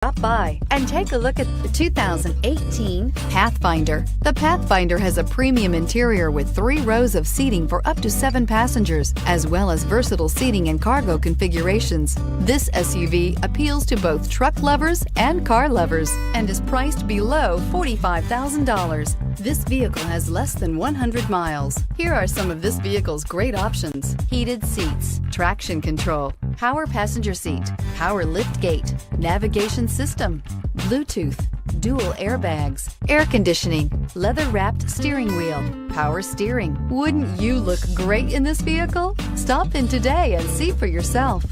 Stop by and take a look at the 2018 Pathfinder. The Pathfinder has a premium interior with 3 rows of seating for up to 7 passengers, as well as versatile seating and cargo configurations. This SUV appeals to both truck lovers and car lovers and is priced below $45,000. This vehicle has less than 100 miles. Here are some of this vehicle's great options: heated seats, traction control, power passenger seat, power lift gate, navigation system, Bluetooth, dual airbags, air conditioning, leather-wrapped steering wheel, power steering. Wouldn't you look great in this vehicle? Stop in today and see for yourself.